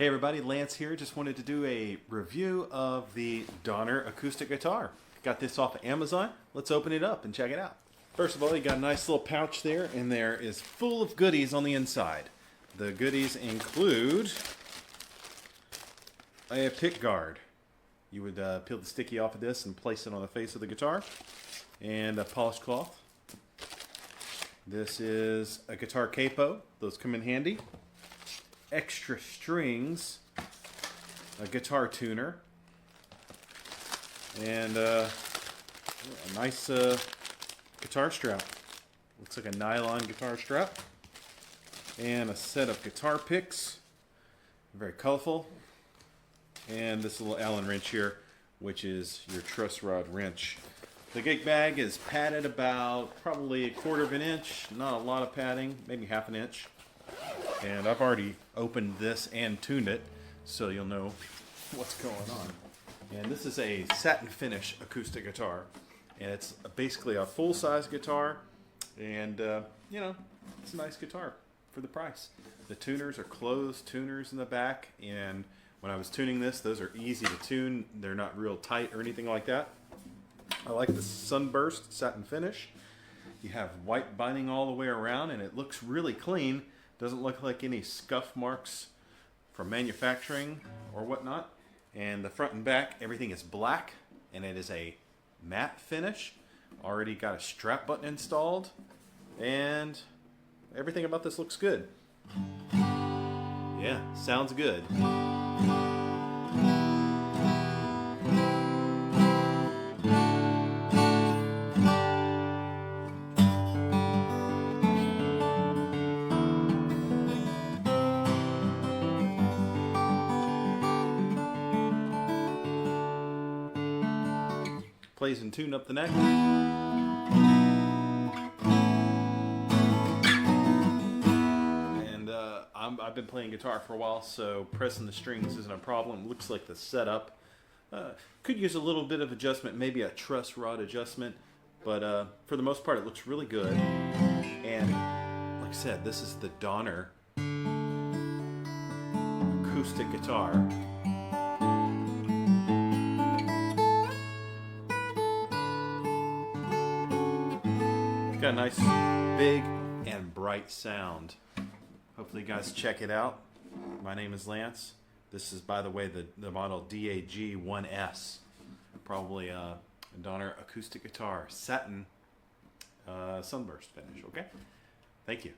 Hey everybody, Lance here. Just wanted to do a review of the Donner acoustic guitar. Got this off of Amazon. Let's open it up and check it out. First of all, you got a nice little pouch there, and there is full of goodies on the inside. The goodies include a pick guard. You would peel the sticky off of this and place it on the face of the guitar, and a polished cloth. This is a guitar capo. Those come in handy. Extra strings, a guitar tuner, and a nice guitar strap. Looks like a nylon guitar strap. And a set of guitar picks, very colorful. And this little Allen wrench here, which is your truss rod wrench. The gig bag is padded about probably 1/4 of an inch, not a lot of padding, maybe 1/2 an inch. And I've already opened this and tuned it, so you'll know what's going on. And this is a satin finish acoustic guitar, and it's basically a full-size guitar, and you know, it's a nice guitar for the price. The tuners are closed tuners in the back, and when I was tuning this, those are easy to tune. They're not real tight or anything like that. I like the sunburst satin finish. You have white binding all the way around, and it looks really clean. Doesn't look like any scuff marks from manufacturing or whatnot. And the front and back, everything is black, and it is a matte finish. Already got a strap button installed, and everything about this looks good. Yeah, sounds good. Plays and tune up the neck. And I've been playing guitar for a while, so pressing the strings isn't a problem. Looks like the setup could use a little bit of adjustment, maybe a truss rod adjustment, but for the most part it looks really good. And like I said, this is the Donner acoustic guitar. Got a nice big and bright sound. Hopefully you guys check it out. My name is Lance. This is, by the way, the model DAG1S. Probably a Donner acoustic guitar, satin sunburst finish, okay? Thank you.